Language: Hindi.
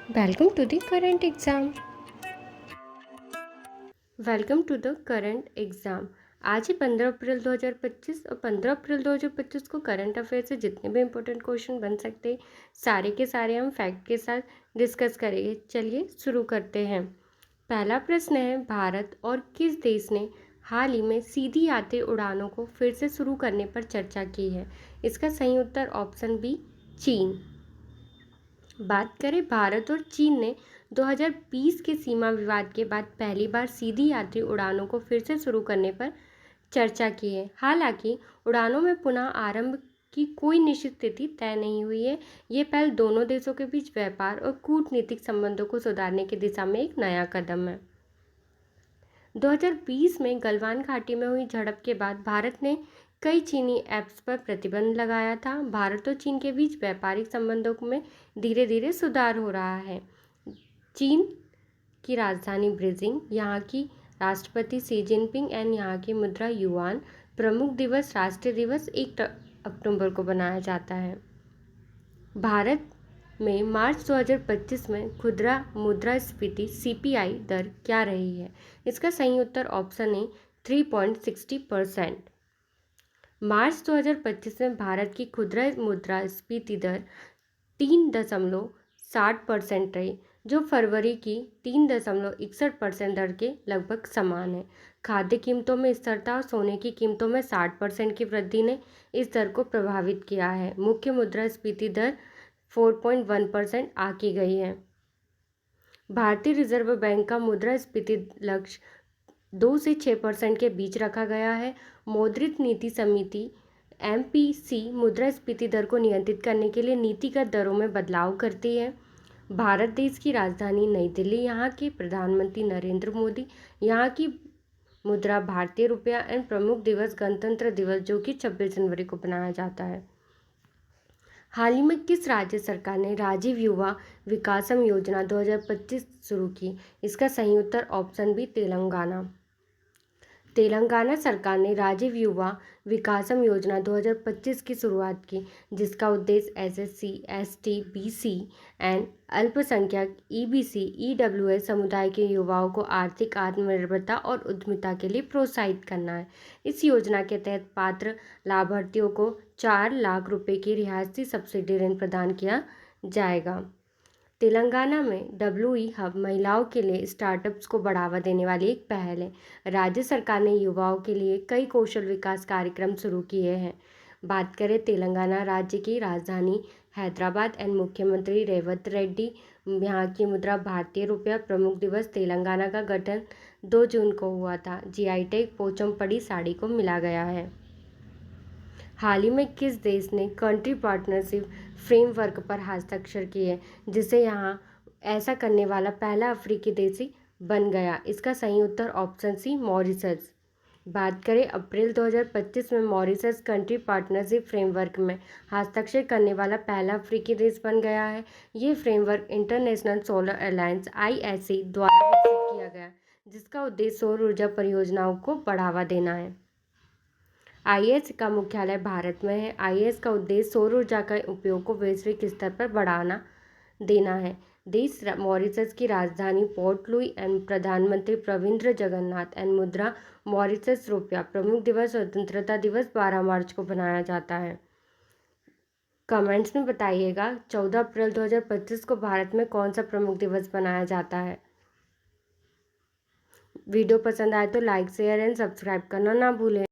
Welcome to the current exam. Welcome to the current exam. आज ही 15 अप्रैल 2025 और 15 अप्रैल 2025 को करंट अफेयर से जितने भी इम्पोर्टेंट क्वेश्चन बन सकते हैं सारे के सारे हम फैक्ट के साथ डिस्कस करेंगे। चलिए शुरू करते हैं। पहला प्रश्न है, भारत और किस देश ने हाल ही में सीधी यात्री उड़ानों को फिर से शुरू करने पर चर्चा की है? इसका सही उत्तर ऑप्शन बी, चीन। बात करें, भारत और चीन ने 2020 के सीमा विवाद के बाद पहली बार सीधी यात्री उड़ानों को फिर से शुरू करने पर चर्चा की है। हालांकि उड़ानों में पुनः आरंभ की कोई निश्चित तिथि तय नहीं हुई है। ये पहल दोनों देशों के बीच व्यापार और कूटनीतिक संबंधों को सुधारने की दिशा में एक नया कदम है। 2020 में गलवान घाटी में हुई झड़प के बाद भारत ने कई चीनी ऐप्स पर प्रतिबंध लगाया था। भारत और चीन के बीच व्यापारिक संबंधों में धीरे धीरे सुधार हो रहा है। चीन की राजधानी बीजिंग, यहाँ की राष्ट्रपति शी जिनपिंग एंड यहाँ की मुद्रा युआन प्रमुख दिवस राष्ट्रीय दिवस 1 अक्टूबर को बनाया जाता है। भारत में मार्च 2025 में खुदरा मुद्रास्फीति सीपीआई दर क्या रही है? इसका सही उत्तर ऑप्शन ए 3.60%। मार्च 2025 में भारत की खुदरा मुद्रास्फीति दर 3.60% रही, जो फरवरी की 3.61% दर के लगभग समान है। खाद्य कीमतों में स्थिरता और सोने की कीमतों में 60% की वृद्धि ने इस दर को प्रभावित किया है। मुख्य मुद्रास्फीति दर 4.1% आकी गई है। भारतीय रिजर्व बैंक का मुद्रास्फीति लक्ष्य 2 से 6% के बीच रखा गया है। मौद्रिक नीति समिति MPC मुद्रास्फीति दर को नियंत्रित करने के लिए नीतिगत दरों में बदलाव करती है। भारत देश की राजधानी नई दिल्ली, यहाँ के प्रधानमंत्री नरेंद्र मोदी, यहाँ की मुद्रा भारतीय रुपया एंड प्रमुख दिवस गणतंत्र दिवस, जो कि 26 जनवरी को बनाया जाता है। हाल ही में किस राज्य सरकार ने राजीव युवा विकासम योजना 2025 शुरू की? इसका सही उत्तर ऑप्शन बी, तेलंगाना। तेलंगाना सरकार ने राजीव युवा विकासम योजना 2025 की शुरुआत की, जिसका उद्देश्य SSC, ST, BC एंड अल्पसंख्यक EBC, EWS समुदाय के युवाओं को आर्थिक आत्मनिर्भरता और उद्यमिता के लिए प्रोत्साहित करना है। इस योजना के तहत पात्र लाभार्थियों को 4 लाख रुपए की रियायती सब्सिडी ऋण प्रदान किया जाएगा। तेलंगाना में WE हब महिलाओं के लिए स्टार्टअप्स को बढ़ावा देने वाली एक पहल है। राज्य सरकार ने युवाओं के लिए कई कौशल विकास कार्यक्रम शुरू किए हैं। बात करें, तेलंगाना राज्य की राजधानी हैदराबाद एंड मुख्यमंत्री रेवंत रेड्डी, यहाँ की मुद्रा भारतीय रुपया, प्रमुख दिवस तेलंगाना का गठन 2 जून को हुआ था। GI टैग पोचमपल्ली साड़ी को मिला गया है। हाल ही में किस देश ने कंट्री पार्टनरशिप फ्रेमवर्क पर हस्ताक्षर किए, जिसे यहाँ ऐसा करने वाला पहला अफ्रीकी देश बन गया? इसका सही उत्तर ऑप्शन सी, मॉरिशस। बात करें, अप्रैल 2025 में मॉरिशस कंट्री पार्टनरशिप फ्रेमवर्क में हस्ताक्षर करने वाला पहला अफ्रीकी देश बन गया है। ये framework international solar alliance ISA द्वारा विकसित किया गया, जिसका उद्देश्य सौर ऊर्जा परियोजनाओं को बढ़ावा देना है। IS का मुख्यालय भारत में है। IS का उद्देश्य सौर ऊर्जा का उपयोग को वैश्विक स्तर पर बढ़ाना देना है। देश मॉरिशस की राजधानी पोर्ट लुई एंड प्रधानमंत्री प्रविंद्र जगन्नाथ एंड मुद्रा मॉरिशस रुपया, प्रमुख दिवस स्वतंत्रता दिवस 12 मार्च को बनाया जाता है। कमेंट्स में बताइएगा 14 अप्रैल 2025 को भारत में कौन सा प्रमुख दिवस बनाया जाता है। वीडियो पसंद आए तो लाइक, शेयर एंड सब्सक्राइब करना ना भूलें।